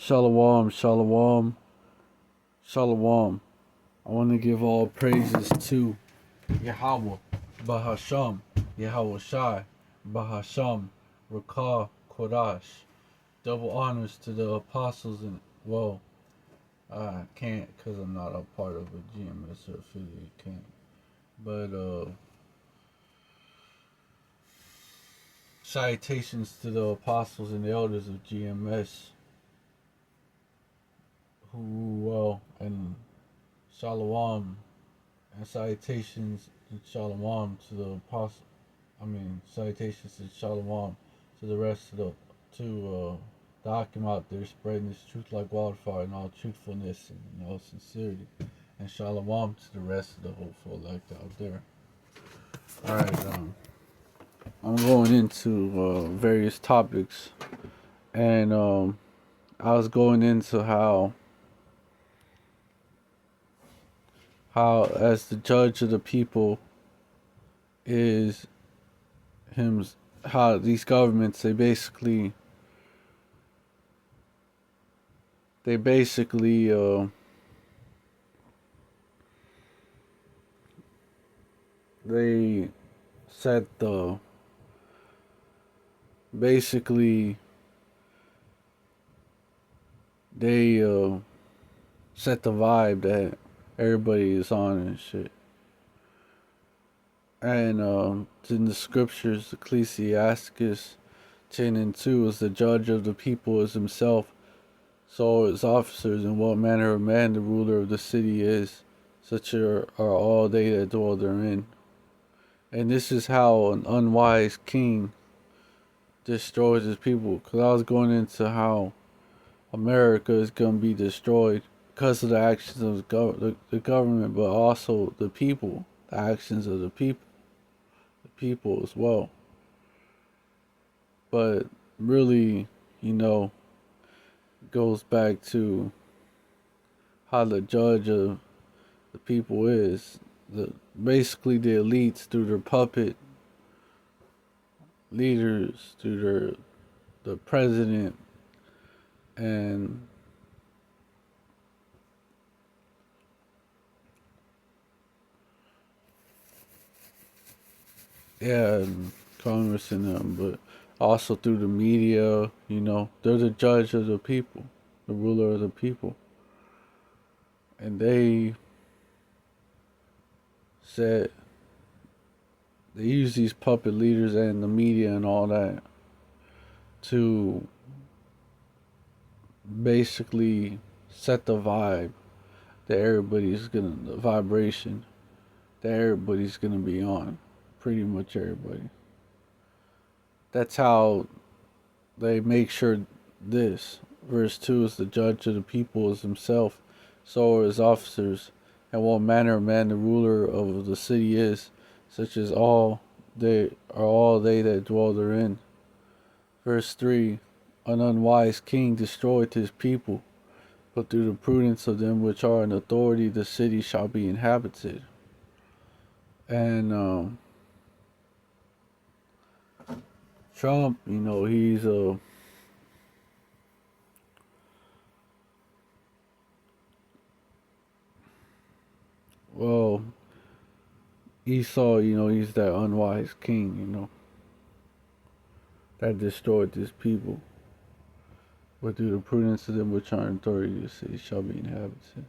Shalom, shalom, shalom. I want to give all praises to Yahweh, Bahasham, Yahweh Shai, Bahasham, Rakah, Kodash. Double honors to the apostles and, well, I can't because I'm not a part of a GMS or affiliate camp. But, salutations to the apostles and the elders of GMS who, well, and shalom and salutations and shalom to the apostle. Salutations and shalom to the rest of the Akim out there spreading this truth like wildfire in all truthfulness and in all sincerity. And shalom to the rest of the hopeful elect out there. Alright, I'm going into various topics. And I was going into how as the judge of the people is him, how these governments they basically they set the basically they set the vibe that everybody is on and shit. And in the scriptures, Ecclesiasticus 10:2 is the judge of the people is himself, so are his officers, and what manner of man the ruler of the city is, such are all they that dwell therein. And this is how an unwise king destroys his people. Because I was going into how America is going to be destroyed because of the actions of the government, but also the people, the actions of the people as well. But really, you know, goes back to how the judge of the people is. Basically the elites through their puppet leaders, through the president, and yeah, and Congress and them, but also through the media. You know, they're the judge of the people, the ruler of the people, and said they use these puppet leaders and the media and all that to basically set the vibe that the vibration that everybody's gonna be on, pretty much everybody. That's how they make sure this. Verse 2 is the judge of the people is himself, so are his officers, and what manner of man the ruler of the city is, such as all they that dwell therein. Verse 3 an unwise king destroyeth his people, but through the prudence of them which are in authority the city shall be inhabited. And Trump, he's a well, Esau, he's that unwise king, that destroyed his people. But through the prudence of them which are in authority, the city shall be inhabited.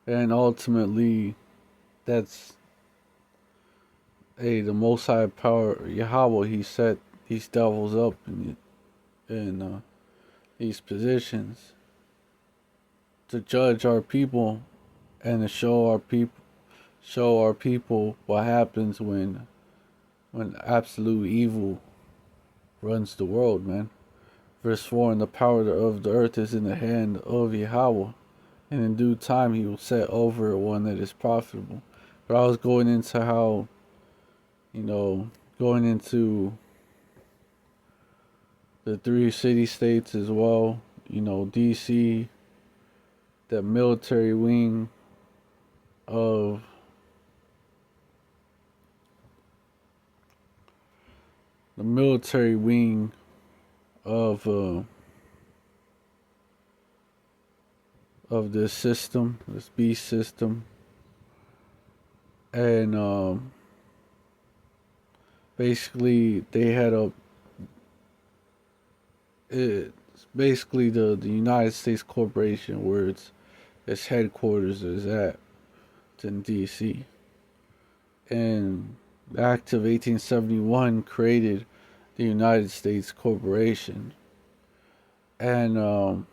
And ultimately, that's the Most High Power Yahweh. He set these devils up in these positions to judge our people and to show our people what happens when absolute evil runs the world, man. Verse 4 and the power of the earth is in the hand of Yahweh, and in due time he will set over one that is profitable. But I was going into how, going into the three city states as well, DC, the military wing, of the military wing of this system, this beast system, and basically they had a it's basically the United States corporation where its headquarters is at. It's in D.C. And the Act of 1871 created the United States Corporation, and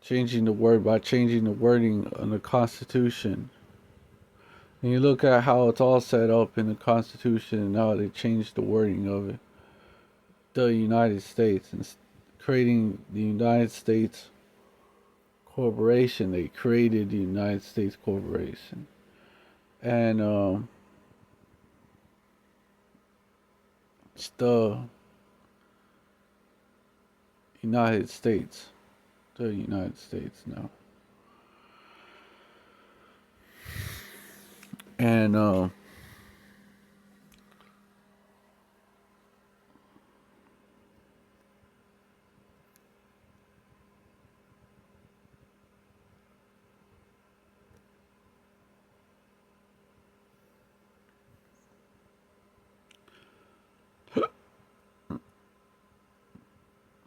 changing the wording on the Constitution. And you look at how it's all set up in the Constitution and how they changed the wording of it. The United States, and creating the United States Corporation, they created the United States Corporation. And it's the United States. The United States now. And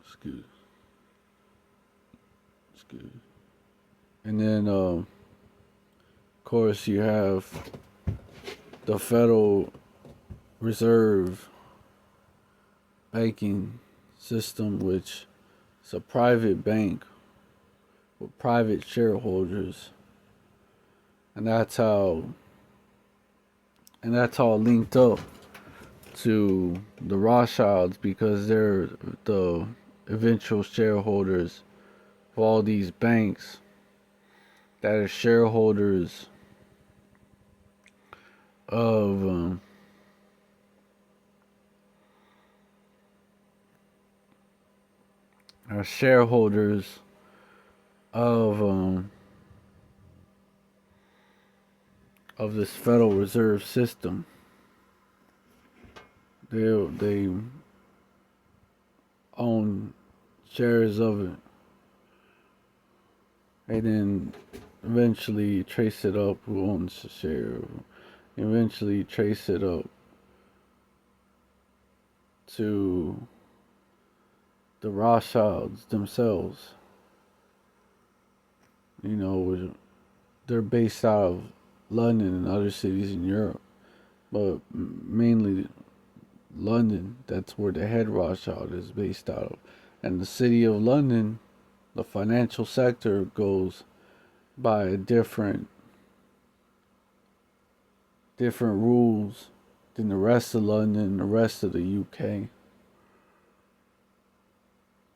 excuse, excuse. And then of course you have the Federal Reserve banking system, which is a private bank with private shareholders, and that's how linked up to the Rothschilds, because they're the eventual shareholders of all these banks that are shareholders of are shareholders of this Federal Reserve system. They own shares of it, and then eventually trace it up who owns the share. Eventually trace it up to the Rothschilds themselves. You know, they're based out of London and other cities in Europe, but mainly London. That's where the head Rothschild is based out of. And the city of London, the financial sector goes by different rules than the rest of London and the rest of the UK.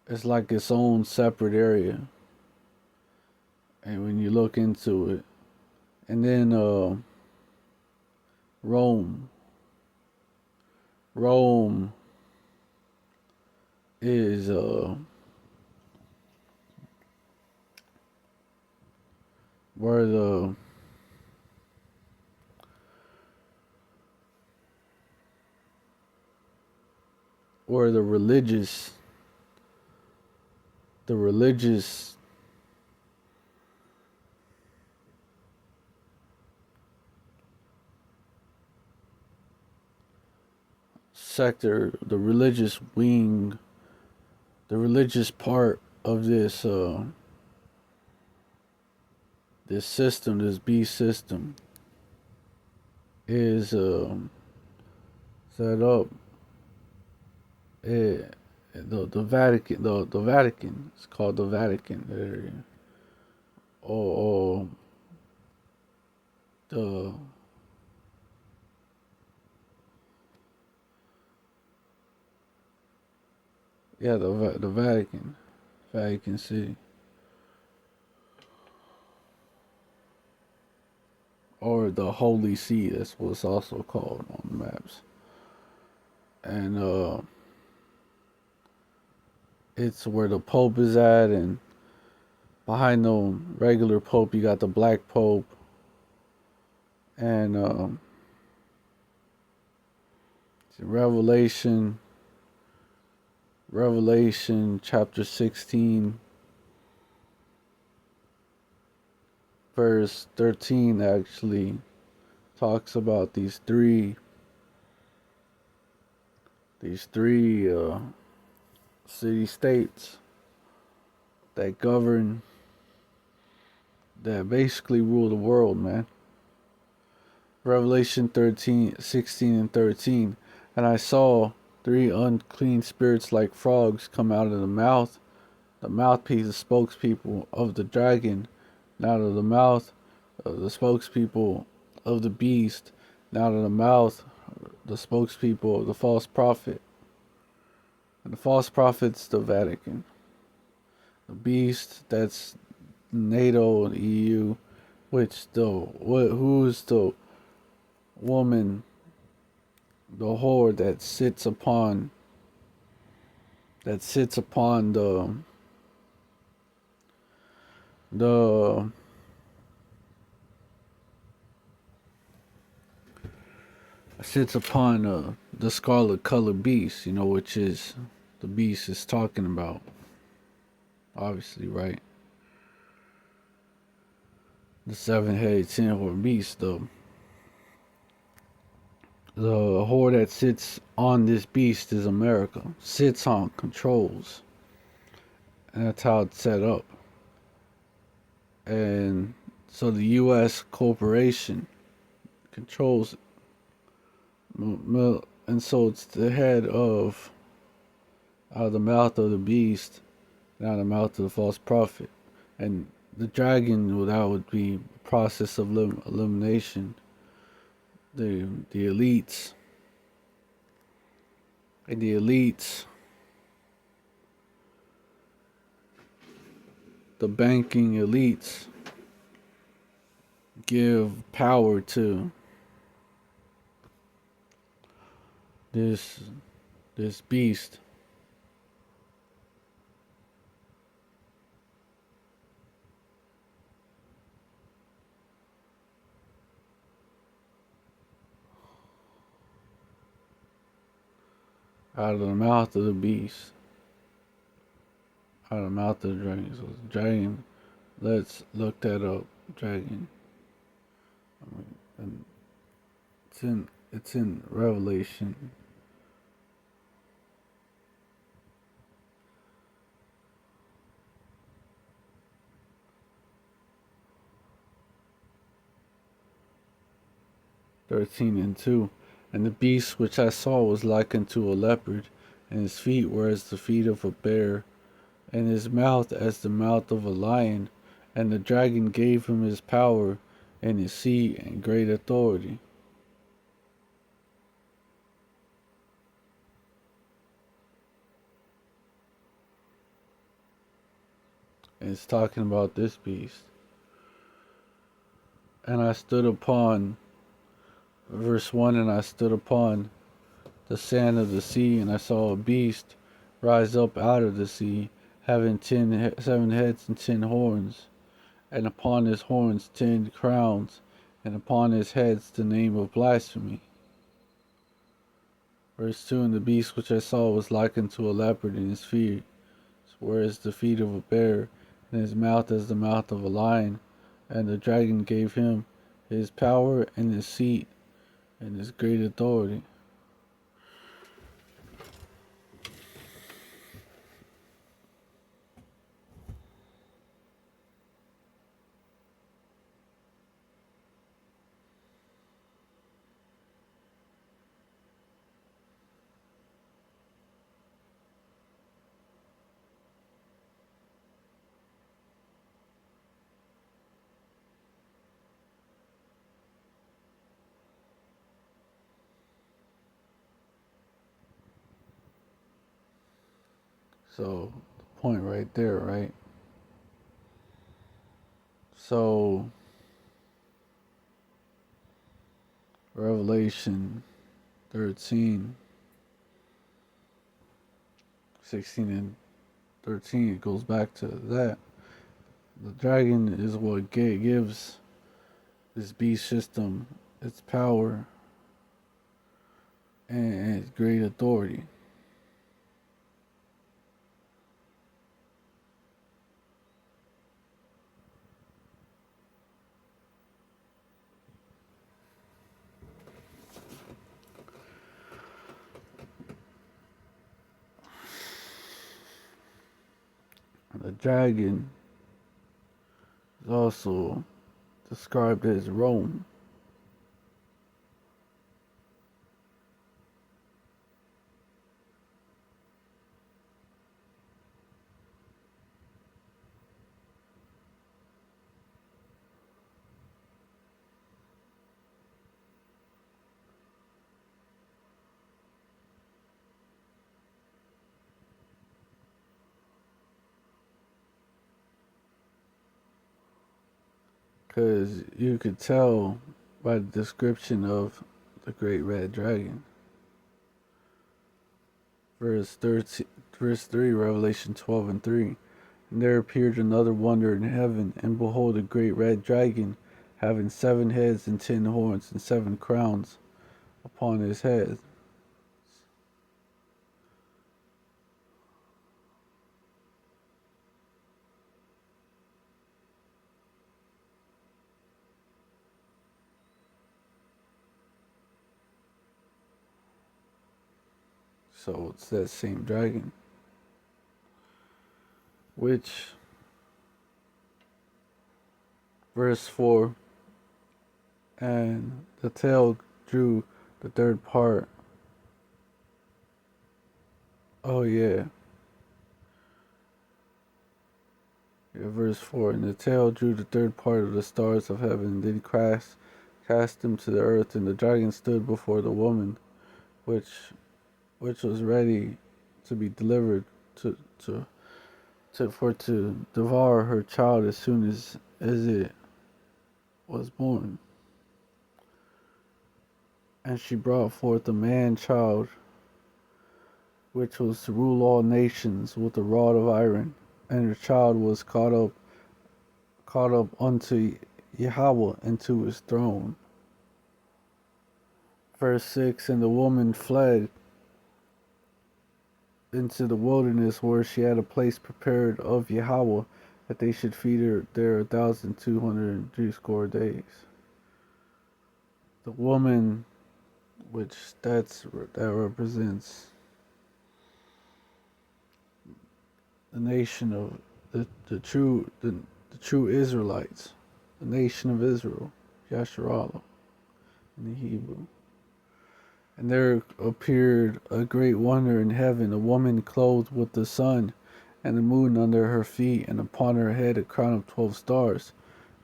It's like its own separate area. And when you look into it, and then Rome is where the religious sector, the religious wing, the religious part of this this system, this beast system, is set up. The Vatican, the Vatican. It's called the Vatican area. Or the the Vatican City, or the Holy See. That's what it's also called on the maps. And It's where the Pope is at, and behind the regular Pope, you got the Black Pope, and Revelation, Revelation chapter 16, verse 13 actually talks about these three city states that govern, that basically rule the world, man. Revelation 13, 16, and 13. And I saw three unclean spirits like frogs come out of the mouthpiece, the spokespeople of the dragon, and out of the mouth of the spokespeople of the beast, and out of the mouth the spokespeople of the false prophet. And the false prophet's the Vatican. The beast, that's NATO and EU, which who's the woman, the whore that sits upon the sits upon the scarlet colored beast, which is the beast is talking about, obviously, right? The seven-headed ten-horned beast, the whore that sits on this beast is America. Sits on, controls, and that's how it's set up. And so the U.S. corporation controls it. And so it's the head of, out of the mouth of the beast, and out of the mouth of the false prophet. And the dragon, well, that would be a process of elimination. The elites, and the elites, the banking elites, give power to this beast. Out of the mouth of the beast, out of the mouth of the dragon. So the dragon, let's look that up. Dragon. I mean, and it's in Revelation. (13 and 2). And the beast which I saw was likened to a leopard, and his feet were as the feet of a bear, and his mouth as the mouth of a lion. And the dragon gave him his power, and his seat, and great authority. And it's talking about this beast. And I stood upon, verse 1, and I stood upon the sand of the sea, and I saw a beast rise up out of the sea, having 7 heads and 10 horns, and upon his horns 10 crowns, and upon his heads the name of blasphemy. Verse 2, and the beast which I saw was likened to a leopard, and his feet were as the feet of a bear, and his mouth as the mouth of a lion. And the dragon gave him his power and his seat and his great authority. So, the point right there, right? So, Revelation 13, 16, and 13, it goes back to that. The dragon is what gives this beast system its power and its great authority. The dragon is also described as Rome. Because you could tell by the description of the great red dragon. Verse 3, Revelation 12 and 3. And there appeared another wonder in heaven, and behold, a great red dragon, having 7 heads and 10 horns and 7 crowns upon his head. So it's that same dragon, which, verse 4, and the tail drew the third part. Oh yeah. Verse 4, and the tail drew the third part of the stars of heaven, and did cast them to the earth, and the dragon stood before the woman, which was ready to be delivered to devour her child as soon as it was born. And she brought forth a man child, which was to rule all nations with a rod of iron, and her child was caught up unto Yahweh into his throne. Verse 6, and the woman fled into the wilderness, where she had a place prepared of Yahweh, that they should feed her there 1,260 days. The woman, which that represents the nation of the true Israelites, the nation of Israel, Yasharallah in the Hebrew. And there appeared a great wonder in heaven, a woman clothed with the sun and the moon under her feet, and upon her head a crown of 12 stars.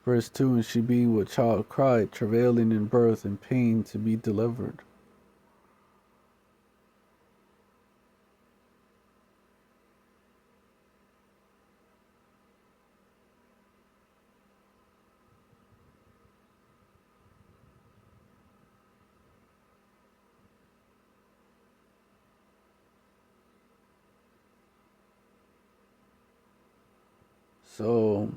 Verse 2, and she being with child cried, travailing in birth and pain to be delivered. So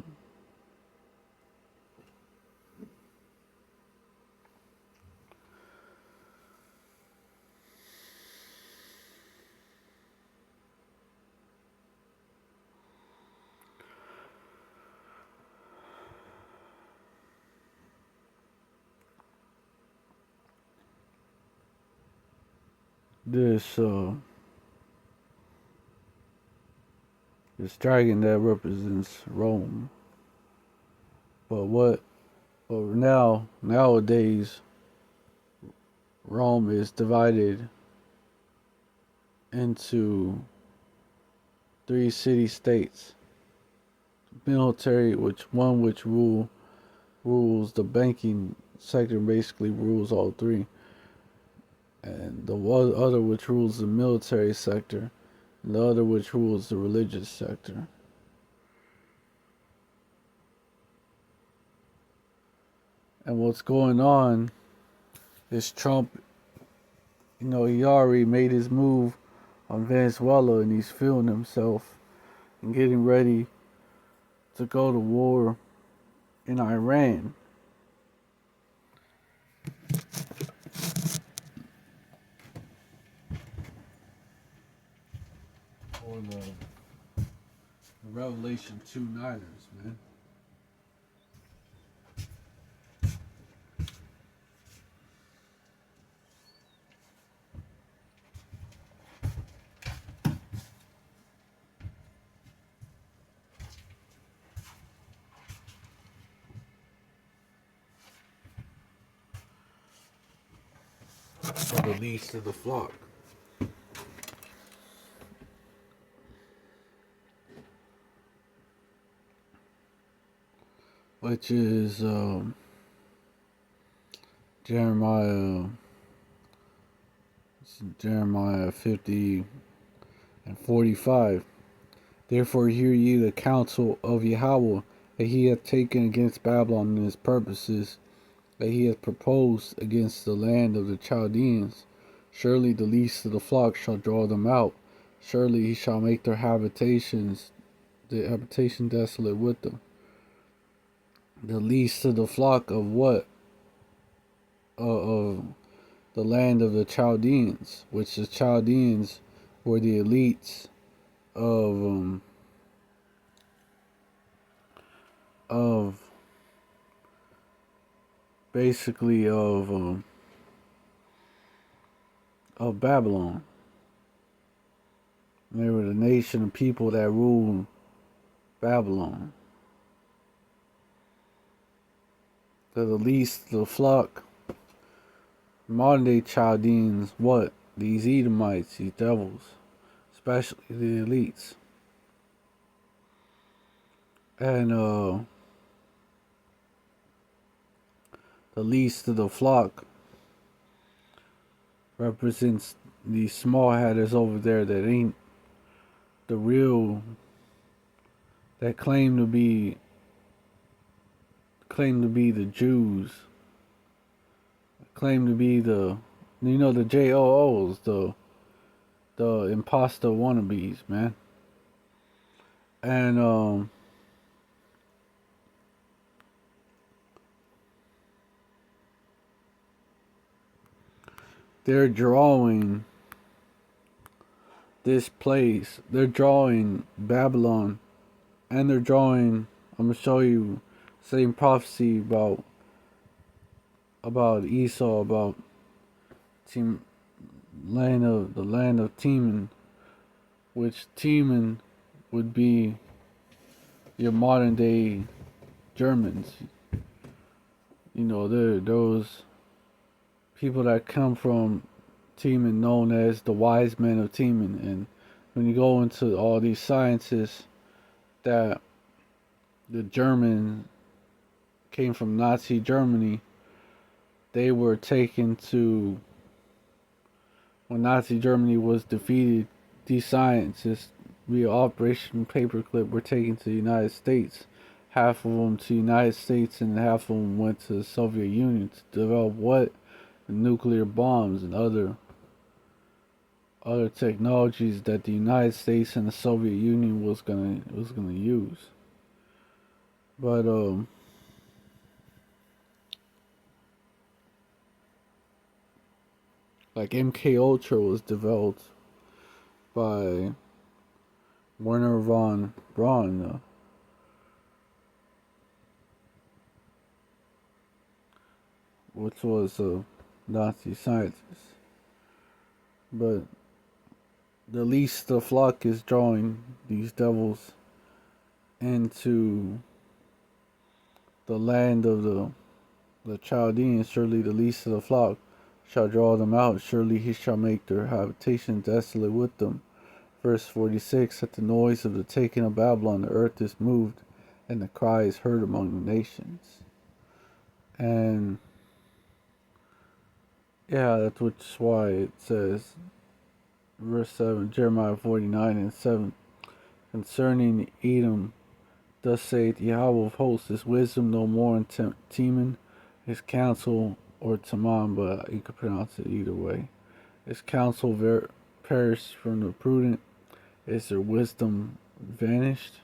this dragon that represents Rome. But nowadays Rome is divided into 3 city states. Military, which rules the banking sector, basically rules all 3, and the other which rules the military sector, and the other which rules the religious sector. And what's going on is Trump, he already made his move on Venezuela, and he's feeling himself getting ready to go to war in Iran. Or the Revelation 2 Niners, man. For the least of the flock. Which is Jeremiah 50 and 45. Therefore hear ye the counsel of Yahweh that he hath taken against Babylon and his purposes that he hath proposed against the land of the Chaldeans. Surely the least of the flock shall draw them out. Surely he shall make their habitation desolate with them. The least of the flock of what? Of the land of the Chaldeans, which the Chaldeans were the elites of basically of Babylon. They were the nation of people that ruled Babylon. They're the least of the flock. Modern day Chaldeans, what? These Edomites, these devils, especially the elites. And the least of the flock represents these small hatters over there that ain't the real, that claim to be the Jews, claim to be the JOOs, the imposter wannabes, man. And they're drawing this place. They're drawing Babylon, and they're drawing. I'm gonna show you same prophecy about Esau, about the land of Teman, which Teman would be your modern day Germans. You know, they're those people that come from Teman, known as the wise men of Teman. And when you go into all these sciences that the German came from Nazi Germany, they were taken to, when Nazi Germany was defeated, these scientists via Operation Paperclip were taken to the United States. Half of them to the United States and half of them went to the Soviet Union to develop what? The nuclear bombs and other technologies that the United States and the Soviet Union was gonna use. But like MK Ultra was developed by Werner von Braun, which was a Nazi scientist. But the least the flock is drawing these devils into the land of the Chaldeans. Surely the least of the flock shall draw them out. Surely he shall make their habitation desolate with them. Verse 46, at the noise of the taking of Babylon, the earth is moved, and the cry is heard among the nations. And yeah, that's why it says, verse 7, Jeremiah 49 and 7, concerning Edom, thus saith Yahweh of hosts, his wisdom no more in Teman, his counsel, or Taman, but you could pronounce it either way. His counsel perished from the prudent, is their wisdom vanished.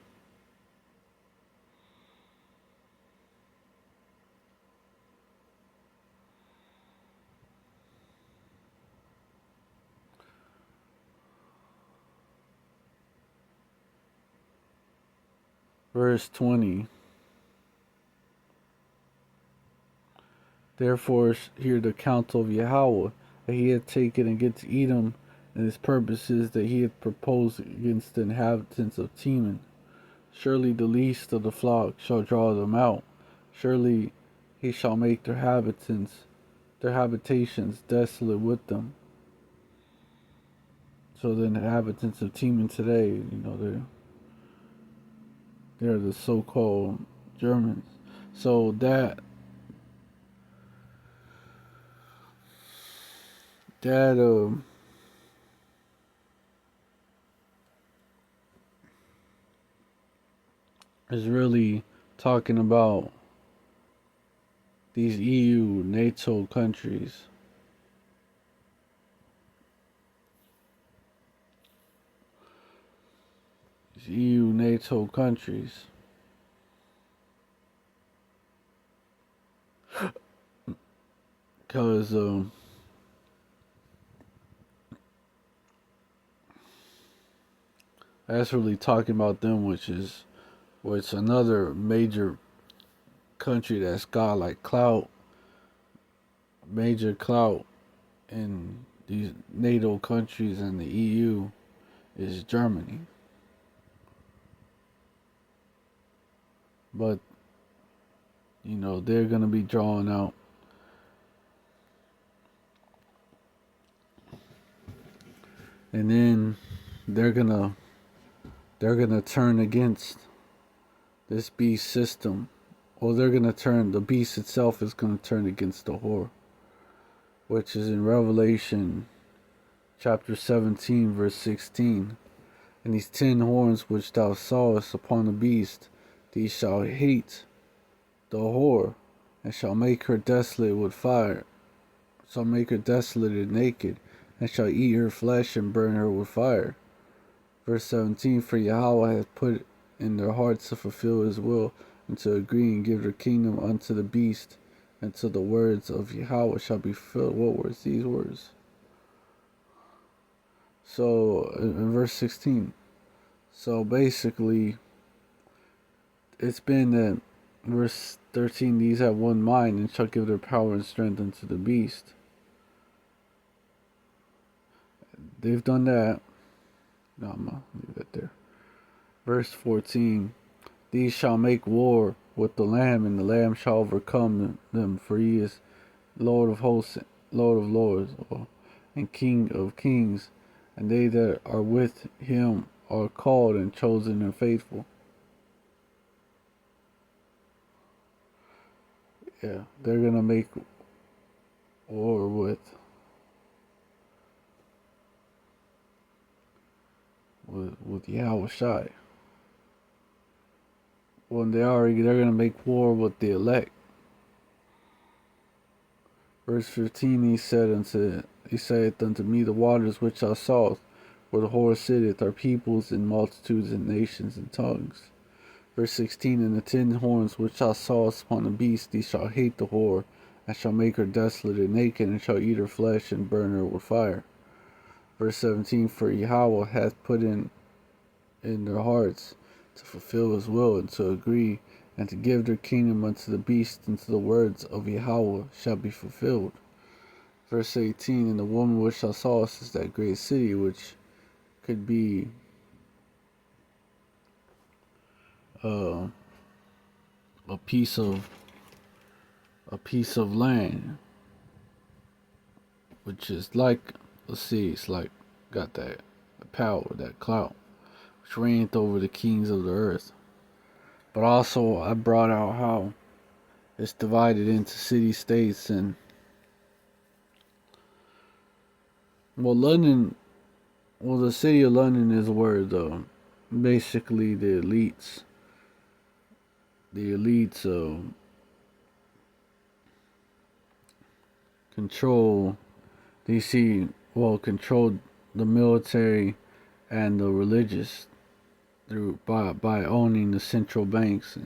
Verse 20. Therefore hear the counsel of Yahweh that he had taken against Edom, and his purposes that he had proposed against the inhabitants of Teman. Surely the least of the flock shall draw them out. Surely he shall make their habitations desolate with them. So the inhabitants of Teman today, they're the so-called Germans. So that is really talking about these EU, NATO countries. These EU, NATO countries. Because that's really talking about them, which another major country that's got like major clout in these NATO countries and the EU is Germany. But they're gonna be drawn out. And then they're gonna turn against this beast system. Or the beast itself is gonna turn against the whore. Which is in Revelation chapter 17 verse 16. And these 10 horns which thou sawest upon the beast, these shall hate the whore, and shall make her desolate with fire, shall make her desolate and naked, and shall eat her flesh and burn her with fire. Verse 17, for Yahweh hath put in their hearts to fulfill his will, and to agree and give their kingdom unto the beast, until the words of Yahweh shall be fulfilled. What words? These words. So, in verse 16, so basically, it's been that verse 13, these have one mind and shall give their power and strength unto the beast. They've done that. No, I'm going to leave that there. Verse 14, these shall make war with the Lamb, and the Lamb shall overcome them, for he is Lord of hosts, Lord of lords, and King of kings, and they that are with him are called and chosen and faithful. Yeah, they're gonna make war with Yahweh Shai. When they're gonna make war with the elect. Verse 15, he saith unto me, the waters which thou sawest, where the whore sitteth, are peoples and multitudes and nations and tongues. Verse 16, and the 10 horns which thou sawest upon the beast, these shall hate the whore, and shall make her desolate and naked, and shall eat her flesh and burn her with fire. Verse 17, for Yahweh hath put in their hearts to fulfill his will, and to agree, and to give their kingdom unto the beast, until the words of Yahweh shall be fulfilled. Verse 18, and the woman which thou sawest is that great city, which could be a piece of land, which is like, let's see, it's like got that power, that clout, which reigneth over the kings of the earth. But also I brought out how it's divided into city states, and the city of London is where basically the elites control control the military and the religious through by owning the central banks,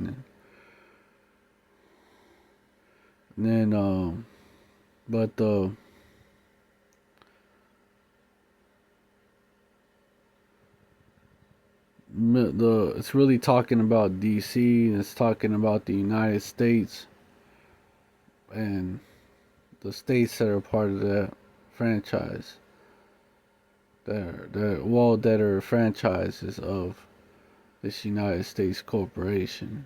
then but the it's really talking about DC, and it's talking about the United States and the states that are part of that franchise, that are franchises of this United States corporation,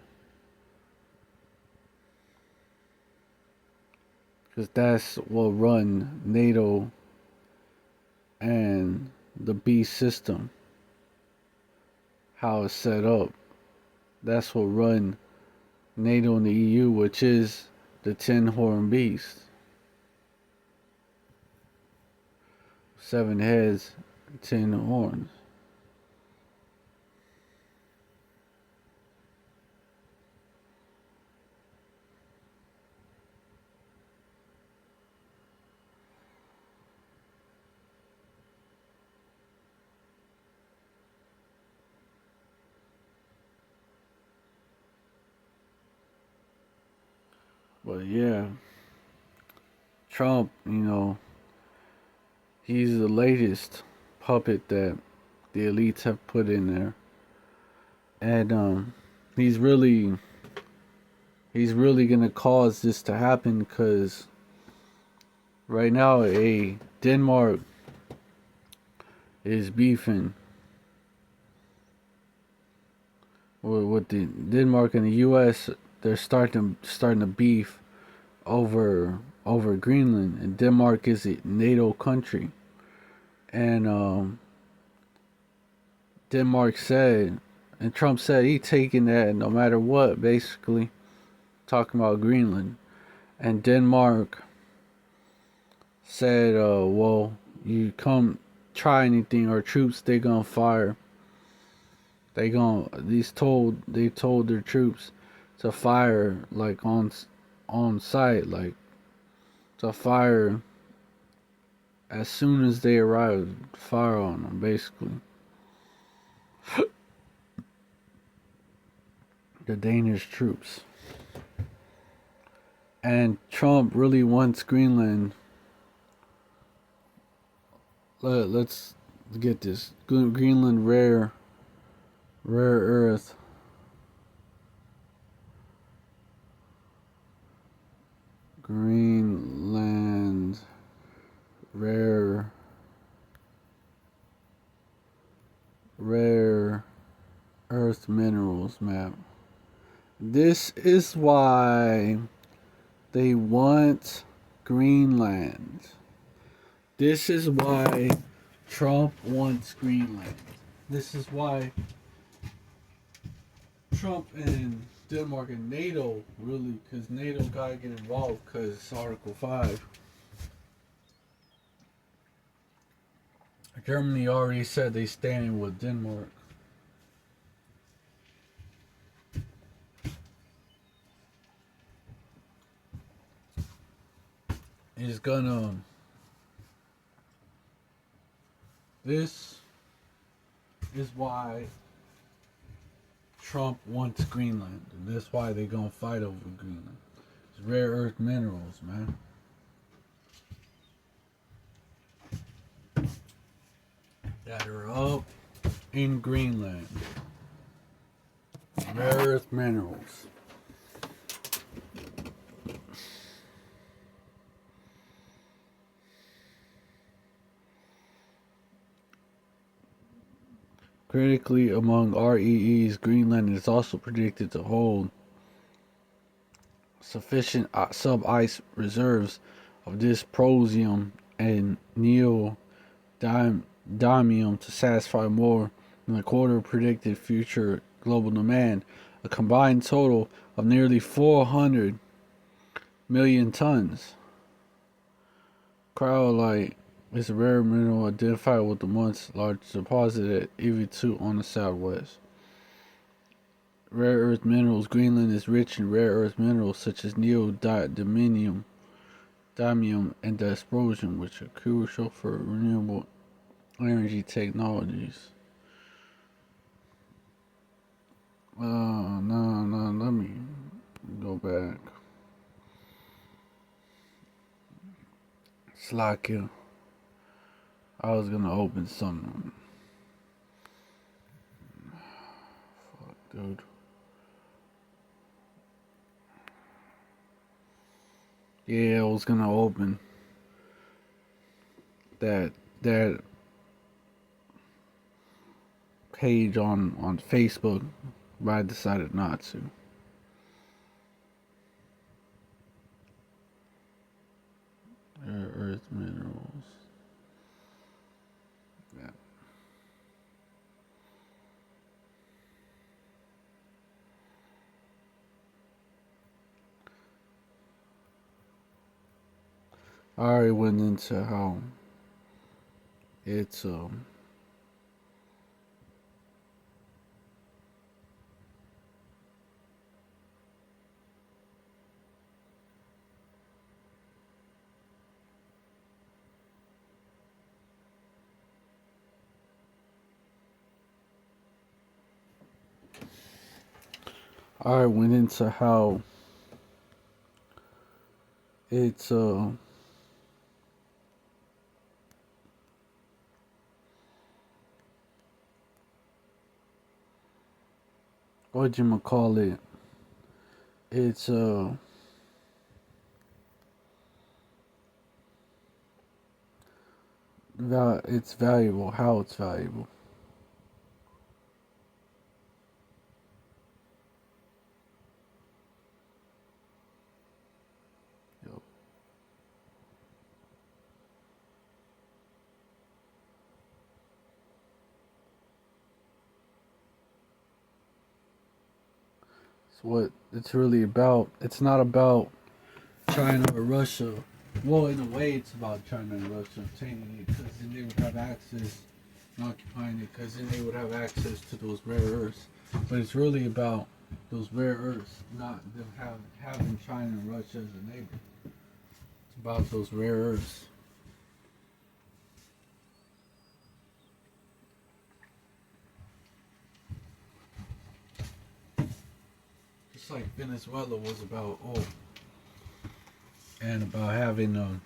because that's what run NATO and the beast system, how it's set up. That's what run NATO and the EU, which is the 10-horn beast. 7 heads, 10 horns. But yeah, Trump, he's the latest puppet that the elites have put in there. And he's really gonna cause this to happen, because right now Denmark is beefing with the Denmark and the U.S. They're starting to beef over Greenland, and Denmark is a NATO country, and Denmark said, and Trump said he taking that no matter what, basically talking about Greenland, and Denmark said, well, you come try anything, our troops they gonna fire. They told their troops to fire, like on site, like to fire as soon as they arrived, fire on them, basically. The Danish troops. And Trump really wants Greenland. Let's get this. Greenland rare earth. Greenland rare earth minerals map. This is why they want Greenland. This is why Trump wants Greenland. This is why Trump and Denmark and NATO, really, because NATO got to get involved because it's Article 5. Germany already said they standing with Denmark. Is gonna. This is why Trump wants Greenland, and that's why they're gonna fight over Greenland. It's rare earth minerals, man. That are up in Greenland. Rare earth minerals. Critically, among REEs, Greenland is also predicted to hold sufficient sub-ice reserves of dysprosium and neodymium to satisfy more than a quarter of predicted future global demand, a combined total of nearly 400 million tons. Cryolite is a rare mineral identified with the month's largest deposit at EV2 on the southwest. Rare earth minerals. Greenland is rich in rare earth minerals such as neodymium, and dysprosium, which are crucial for renewable energy technologies. Slakia. I was gonna open something. Fuck, dude. Yeah, I was gonna open that page on Facebook, but I decided not to. Rare earth minerals. Yeah. I already went into how it's I went into how it's what you call it? It's it's valuable. How it's valuable. Yep. It's what it's really about. It's not about China or Russia. Well, in a way, it's about China and Russia obtaining it, because then they would have access, and occupying it, because then they would have access to those rare earths. But it's really about those rare earths, not them having China and Russia as a neighbor. It's about those rare earths. Just like Venezuela was about oil, and about having a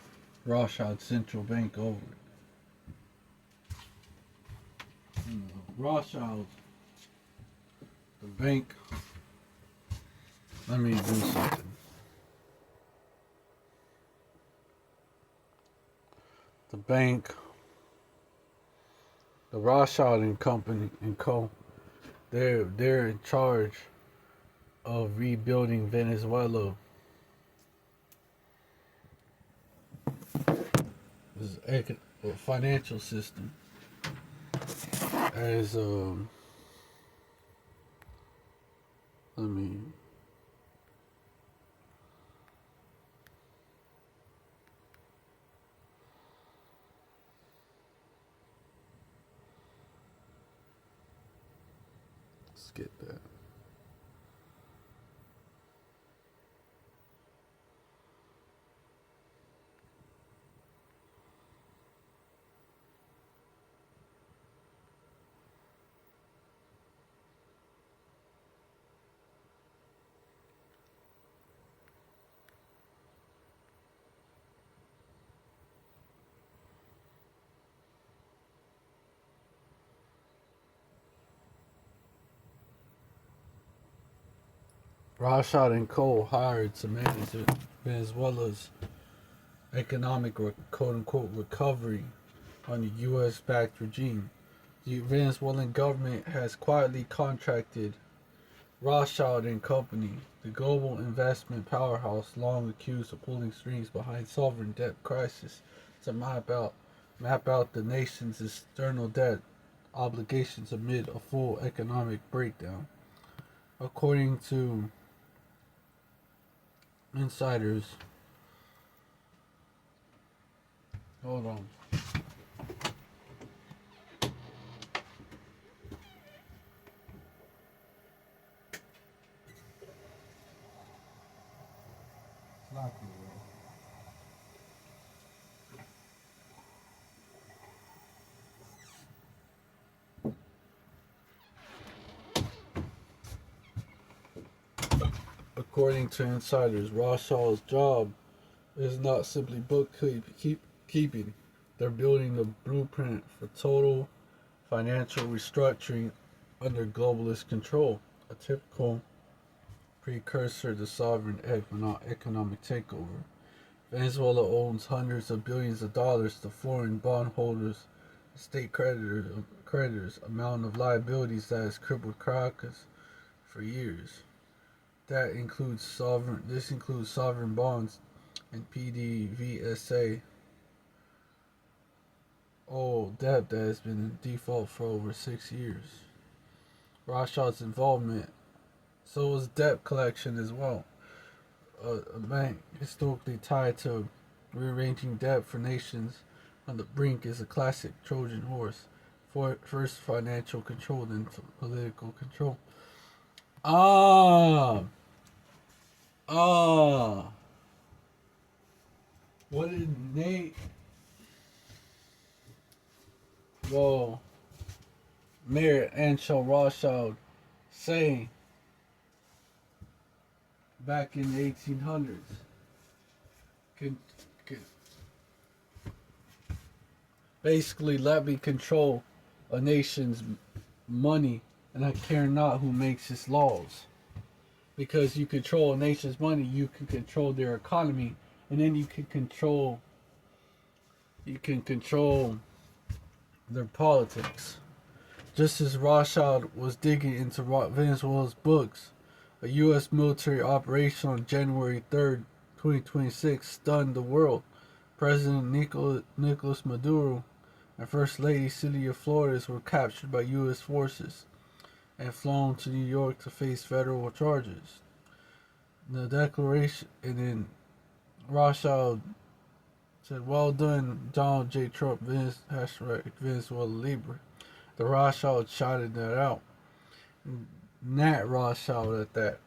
Rothschild central bank over it. Rothschild, the bank. Let me do something. The bank, the Rothschild and Company and Co. They're in charge of rebuilding Venezuela. Financial system as let me skip that. Rothschild and Co. hired to manage Venezuela's economic quote unquote recovery on the U.S. backed regime. The Venezuelan government has quietly contracted Rothschild and Company, the global investment powerhouse long accused of pulling strings behind sovereign debt crisis, to map out the nation's external debt obligations amid a full economic breakdown. According to insiders, hold on. According to insiders, Rothschild's job is not simply keeping. They're building the blueprint for total financial restructuring under globalist control, a typical precursor to sovereign economic takeover. Venezuela owns hundreds of billions of dollars to foreign bondholders, state creditors, amount of liabilities that has crippled Caracas for years. This includes sovereign bonds and PDVSA. Debt that has been in default for over 6 years. Rothschild's involvement, so was debt collection as well. A bank historically tied to rearranging debt for nations on the brink is a classic Trojan horse. First financial control, then political control. Ah, ah. What did Nate? Well, Mayor Anshel Rothschild say back in the 1800s? Can basically let me control a nation's money, and I care not who makes its laws. Because you control a nation's money, you can control their economy, and then you can control their politics. Just as Rothschild was digging into Venezuela's books, a U.S. military operation on January 3rd, 2026 stunned the world. President Nicolas Maduro and First Lady Celia Flores were captured by U.S. forces and flown to New York to face federal charges. The declaration, and then Rothschild said, "Well done, Donald J. Trump, Venezuela Libre." The Rothschild shouted that out. Nat Rothschild at that,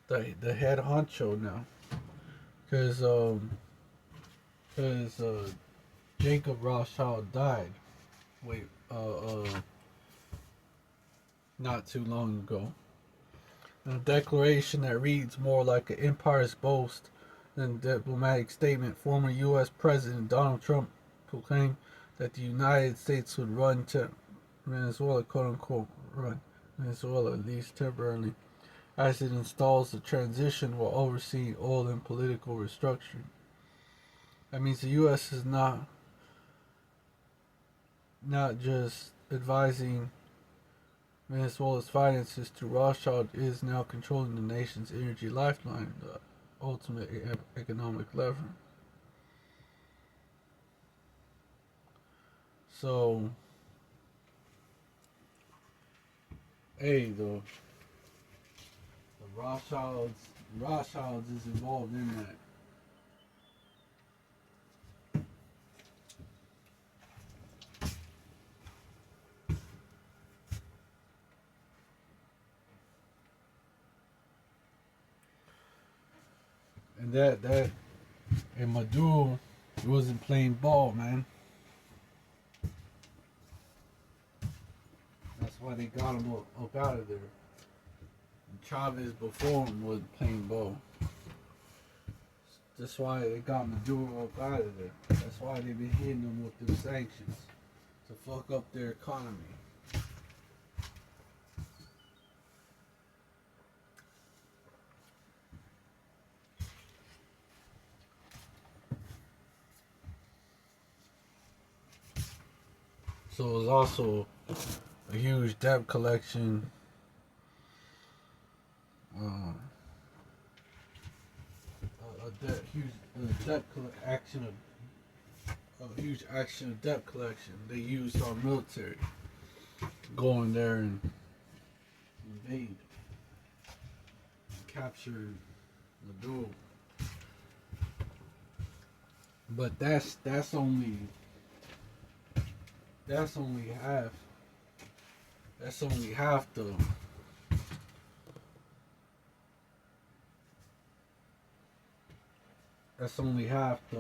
the head honcho now, because Jacob Rothschild died. Wait, not too long ago. A declaration that reads more like an empire's boast than a diplomatic statement. Former U.S. President Donald Trump proclaimed that the United States would run to Venezuela, quote unquote, run Venezuela, at least temporarily, as it installs the transition while overseeing oil and political restructuring. That means the U.S. is not just advising Venezuela's finances to Rothschild, is now controlling the nation's energy lifeline, the ultimate economic lever. So, hey, the Rothschilds is involved in that. And and Maduro wasn't playing ball, man. That's why they got him up out of there. And Chavez before him wasn't playing ball. That's why they got Maduro up out of there. That's why they've been hitting them with the sanctions to fuck up their economy. So it was also a huge debt collection. A huge action of debt collection. They used our military to go in there and invade, capture Maduro. But that's only half. That's only half the. That's only half the.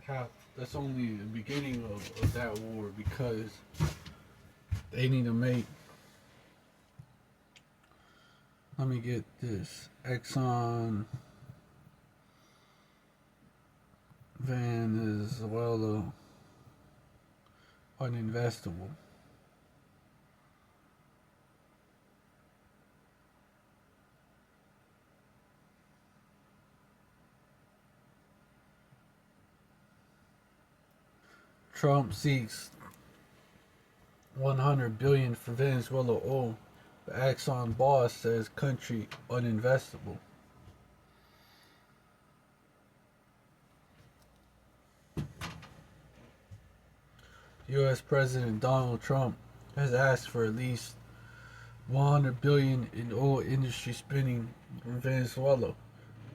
Half. That's only the beginning of that war, because they need to make. Let me get this. Exxon. Venezuela uninvestable. Trump seeks 100 billion for Venezuela oil. The Exxon boss says country uninvestable. U.S. President Donald Trump has asked for at least 100 billion in oil industry spending from Venezuela,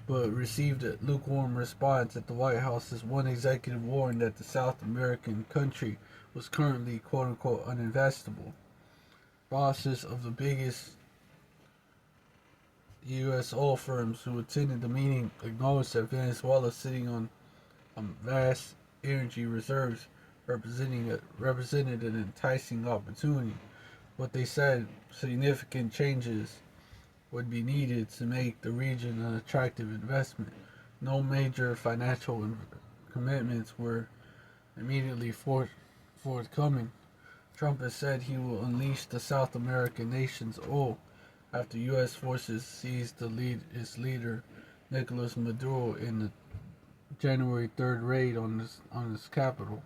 but received a lukewarm response at the White House as one executive warned that the South American country was currently quote unquote uninvestable. Bosses of the biggest U.S. oil firms who attended the meeting acknowledged that Venezuela sitting on vast energy reserves represented an enticing opportunity, but they said significant changes would be needed to make the region an attractive investment. No major financial commitments were immediately forthcoming. Trump has said he will unleash the South American nation's oil after U.S. forces seized its leader, Nicolas Maduro, in the January 3rd raid on his capital.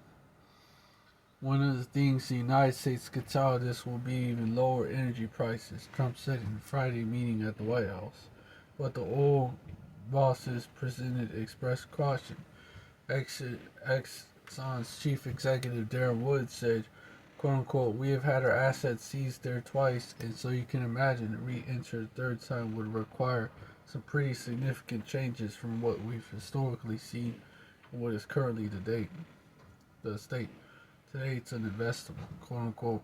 One of the things the United States could tell this will be even lower energy prices, Trump said in a Friday meeting at the White House. But the oil bosses presented expressed caution. Exxon's chief executive Darren Woods said, quote unquote, we have had our assets seized there twice, and so you can imagine re-enter the third time would require some pretty significant changes from what we've historically seen and what is currently the state. Today it's an investable, quote unquote.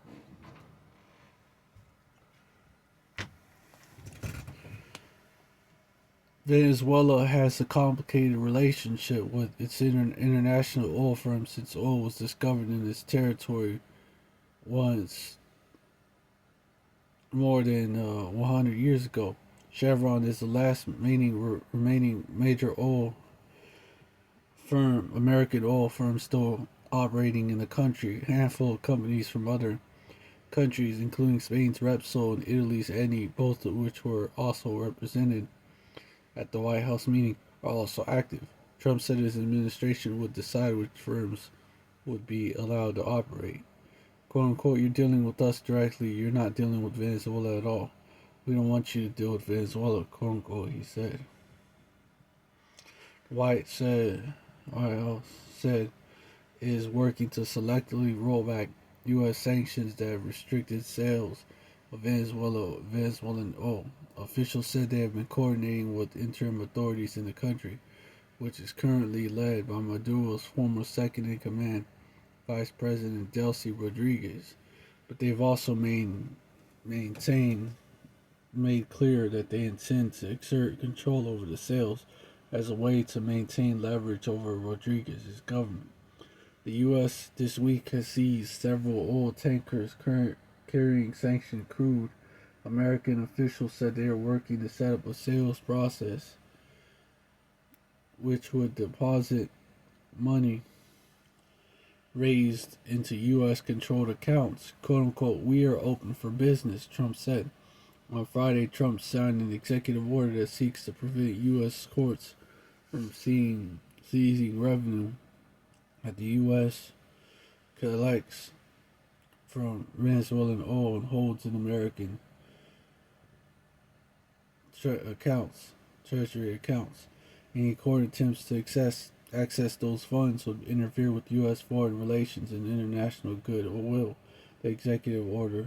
Venezuela has a complicated relationship with its international oil firm since oil was discovered in its territory once more than 100 years ago. Chevron is the last remaining major American oil firm still operating in the country. A handful of companies from other countries, including Spain's Repsol and Italy's Eni, both of which were also represented at the White House meeting, are also active. Trump said his administration would decide which firms would be allowed to operate. "Quote unquote, you're dealing with us directly, you're not dealing with Venezuela at all. We don't want you to deal with Venezuela," quote unquote, he said. White House said it is working to selectively roll back U.S. sanctions that have restricted sales of Venezuelan oil. Officials said they have been coordinating with interim authorities in the country, which is currently led by Maduro's former second in command, Vice President Delcy Rodriguez. But they've also made clear that they intend to exert control over the sales as a way to maintain leverage over Rodriguez's government. The U.S. this week has seized several oil tankers carrying sanctioned crude. American officials said they are working to set up a sales process which would deposit money raised into U.S. controlled accounts. "Quote unquote, we are open for business," Trump said. On Friday, Trump signed an executive order that seeks to prevent U.S. courts from seizing revenue that the U.S. collects from Venezuelan oil and holds in American treasury accounts. Any court attempts to access those funds would interfere with U.S. foreign relations and international goodwill. The executive order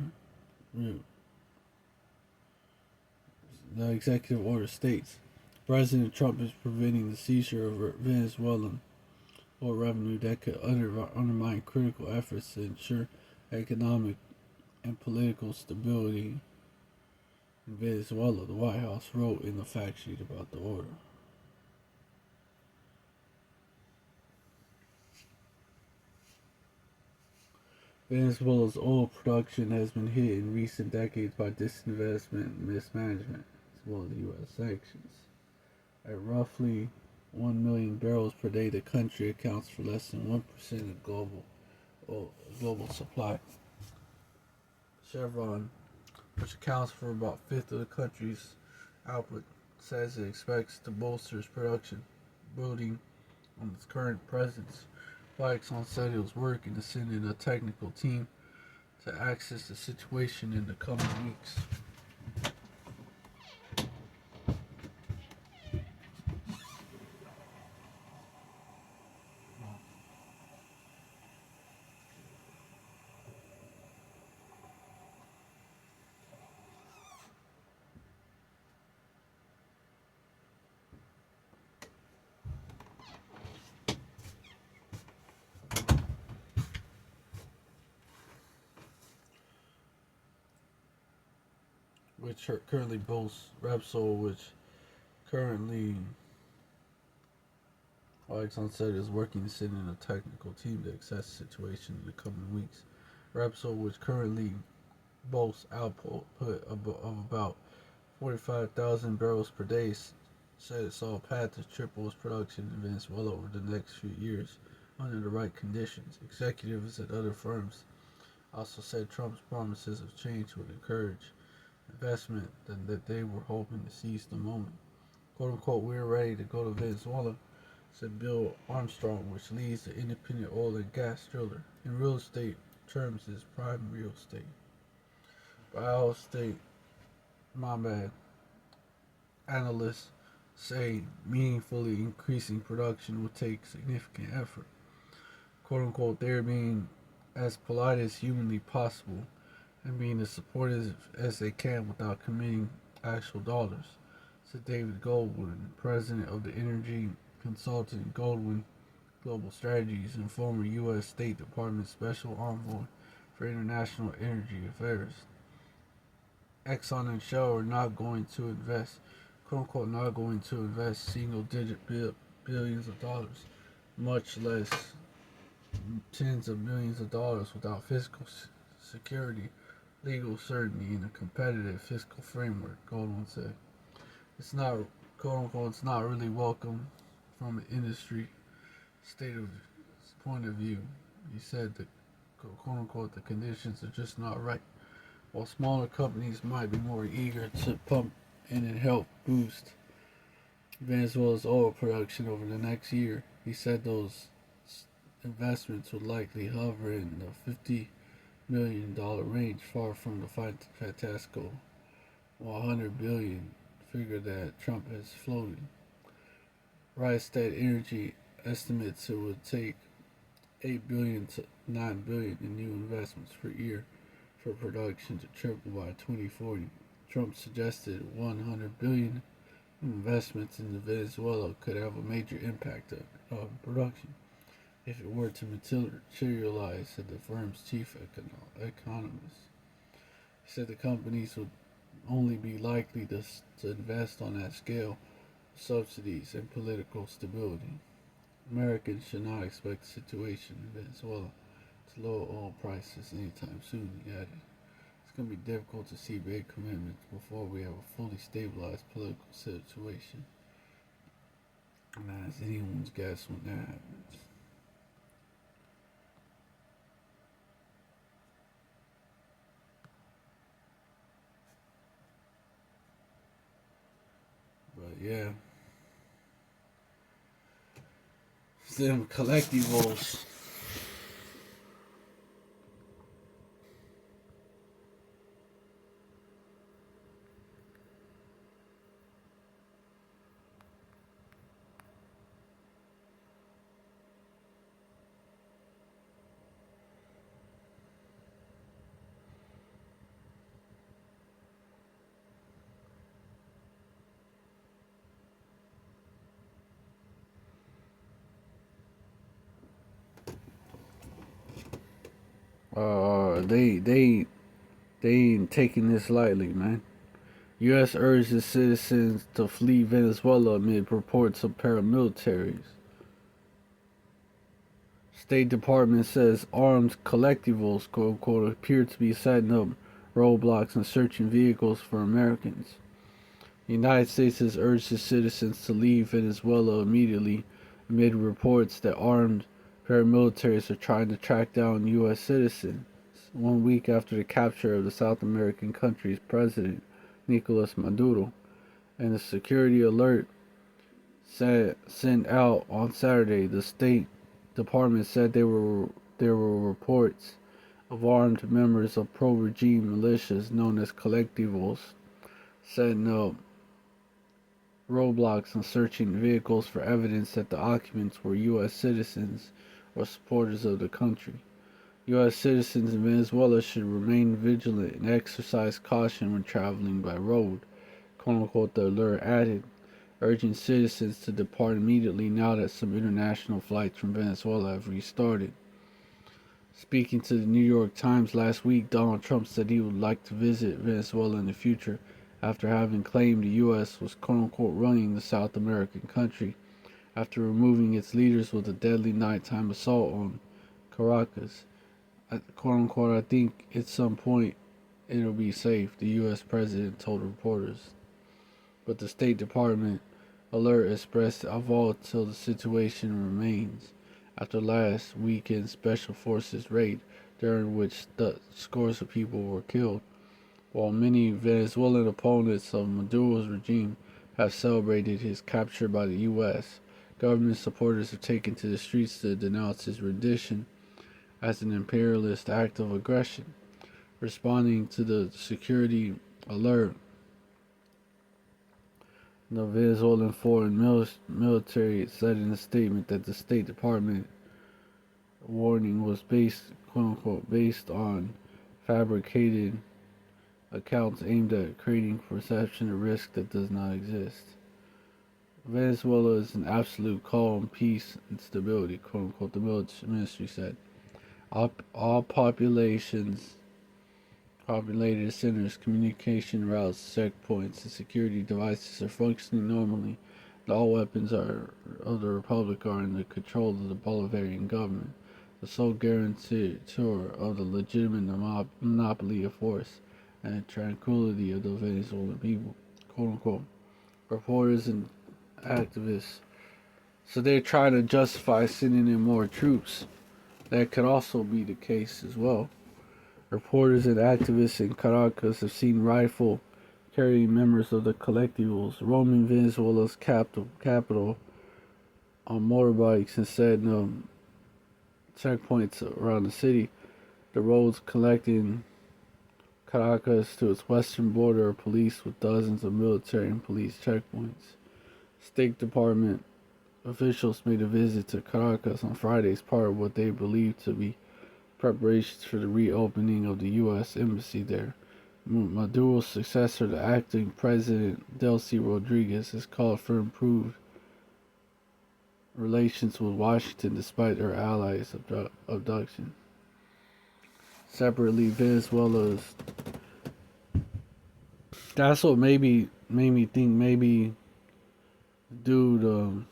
states President Trump is preventing the seizure of Venezuelan oil revenue that could undermine critical efforts to ensure economic and political stability in Venezuela, the White House wrote in the fact sheet about the order. Venezuela's oil production has been hit in recent decades by disinvestment and mismanagement, as well as U.S. sanctions. At roughly 1 million barrels per day. The country accounts for less than 1% of global supply. Chevron, which accounts for about a fifth of the country's output, says it expects to bolster its production, building on its current presence. Exxon said it was working to send in a technical team to assess the situation in the coming weeks. Which currently boasts Repsol, which currently Exxon said is working to send in a technical team to assess the situation in the coming weeks. Repsol, which currently boasts output of about 45,000 barrels per day, said it saw a path to triple its production in Venezuela over the next few years under the right conditions. Executives at other firms also said Trump's promises of change would encourage investment and that they were hoping to seize the moment. "Quote unquote, we're ready to go to Venezuela," said Bill Armstrong, which leads the independent oil and gas driller. In real estate terms, is prime real estate. Analysts say meaningfully increasing production will take significant effort. "Quote unquote, they're being as polite as humanly possible and being as supportive as they can without committing actual dollars," said David Goldwyn, president of the energy consultant Goldwyn Global Strategies and former U.S. State Department Special Envoy for International Energy Affairs. Exxon and Shell are not going to invest, quote unquote, not going to invest single-digit billions of dollars, much less tens of millions of dollars without fiscal security, legal certainty, and a competitive fiscal framework, Goldwyn said. "It's not, quote unquote, it's not really welcome from an industry state of point of view." He said that, quote unquote, the conditions are just not right. While smaller companies might be more eager to pump in and help boost Venezuela's oil production over the next year, he said those investments would likely hover in the $50 million range, far from the fantastical $100 billion figure that Trump has floated. Rystad Energy estimates it would take $8 billion to $9 billion in new investments per year for production to triple by 2040. Trump suggested $100 billion investments in Venezuela could have a major impact on production if it were to materialize, said the firm's chief economist. He said the companies would only be likely to invest on that scale with subsidies and political stability. Americans should not expect the situation in Venezuela to lower oil prices anytime soon, he added. "It's going to be difficult to see big commitments before we have a fully stabilized political situation. And that's anyone's guess when that happens." But yeah, them collectibles. They ain't taking this lightly, man. U.S. urges citizens to flee Venezuela amid reports of paramilitaries. State Department says armed collectivos, quote unquote, appear to be setting up roadblocks and searching vehicles for Americans. The United States has urged its citizens to leave Venezuela immediately amid reports that armed paramilitaries are trying to track down U.S. citizens. 1 week after the capture of the South American country's president, Nicolas Maduro, and the security alert sent out on Saturday, the State Department said there were reports of armed members of pro-regime militias known as colectivos setting up roadblocks and searching vehicles for evidence that the occupants were U.S. citizens or supporters of the country. U.S. citizens in Venezuela should remain vigilant and exercise caution when traveling by road, quote unquote, the alert added, urging citizens to depart immediately now that some international flights from Venezuela have restarted. Speaking to the New York Times last week, Donald Trump said he would like to visit Venezuela in the future after having claimed the U.S. was quote-unquote running the South American country after removing its leaders with a deadly nighttime assault on Caracas. Quote-unquote, I think at some point it'll be safe, the U.S. president told reporters. But the State Department alert expressed a volatile the situation remains after last weekend's special forces raid, during which scores of people were killed. While many Venezuelan opponents of Maduro's regime have celebrated his capture by the U.S., government supporters have taken to the streets to denounce his rendition as an imperialist act of aggression. Responding to the security alert, the Venezuelan foreign military said in a statement that the State Department warning was based, quote unquote, based on fabricated accounts aimed at creating perception of risk that does not exist. Venezuela is an absolute calm, peace, and stability, quote unquote, the ministry said. All populated centers, communication routes, checkpoints, and security devices are functioning normally. And all weapons of the Republic are in the control of the Bolivarian government, the sole guarantor of the legitimate monopoly of force and the tranquility of the Venezuelan people, quote unquote. Reporters and activists. So they're trying to justify sending in more troops. That could also be the case as well. Reporters and activists in Caracas have seen rifle carrying members of the colectivos roaming Venezuela's capital on motorbikes and setting checkpoints around the city. The roads connecting Caracas to its western border are policed with dozens of military and police checkpoints. State Department officials made a visit to Caracas on Friday as part of what they believe to be preparations for the reopening of the U.S. embassy there. Maduro's successor, the acting president Delcy Rodriguez, has called for improved relations with Washington despite her allies' abduction. Separately, Venezuela's. That's what made me think maybe, dude.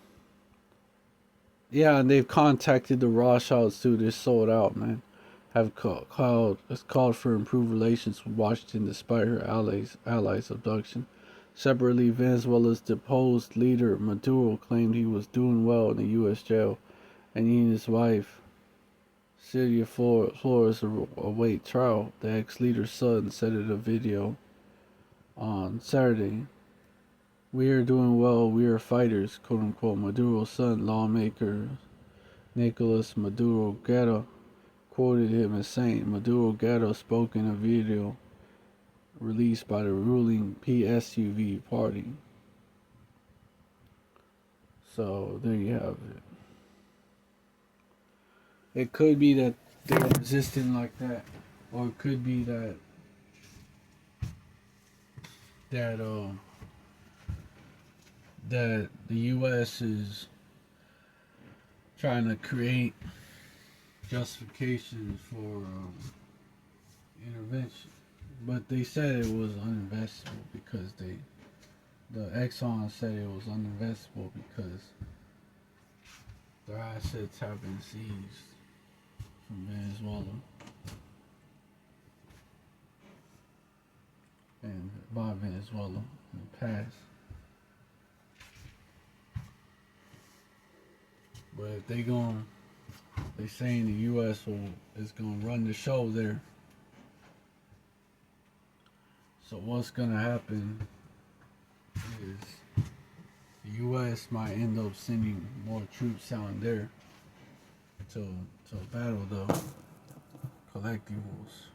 Yeah, and they've contacted the Rothschilds too. They're sold out, man. Have called for improved relations with Washington despite her allies' abduction. Separately, Venezuela's deposed leader Maduro claimed he was doing well in a U.S. jail, and he and his wife, Celia Flores, await trial. The ex-leader's son said in a video on Saturday, "We are doing well, we are fighters," quote unquote. Maduro's son, lawmaker Nicolas Maduro Guerra, quoted him as saying. Maduro Guerra spoke in a video released by the ruling PSUV party. So there you have it. It could be that they're resisting like that, or it could be that that the U.S. is trying to create justifications for intervention, but they said it was uninvestable because the Exxon said it was uninvestable because their assets have been seized from Venezuela, and by Venezuela in the past. But if they saying the U.S. is gonna run the show there. So what's gonna happen is the U.S. might end up sending more troops down there to battle the collectibles.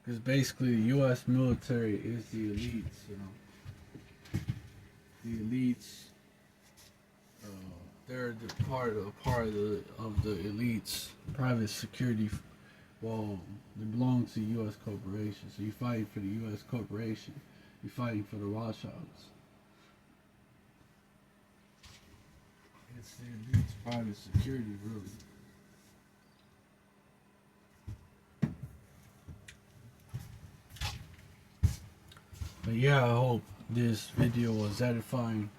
Because basically the U.S. military is the elites, you know. The elites, they're the part of the elites, private security. Well, they belong to U.S. corporation. So you fighting for the U.S. corporation. You're fighting for the Rothschilds. It's the elites' private security, really. But yeah, I hope this video was edifying.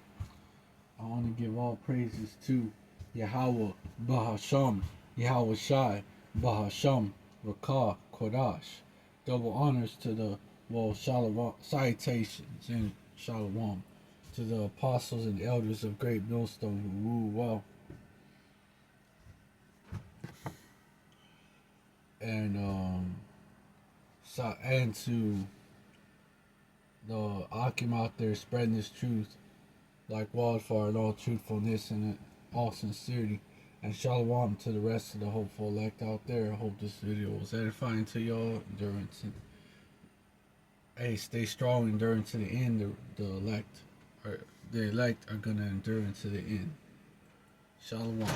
I want to give all praises to Yahweh Bahasham, Yahweh Shai, Bahasham, Rakah, Kodash. Double honors to the, well, Shalom, salutations and Shalom to the apostles and elders of Great Millstone who rule well. And to the Akim out there spreading this truth like wildfire in all truthfulness and all sincerity. And shalom to the rest of the hopeful elect out there. I hope this video was edifying to y'all. Endurance and hey, stay strong, endure to the end. The elect are gonna endure into the end. Shalom.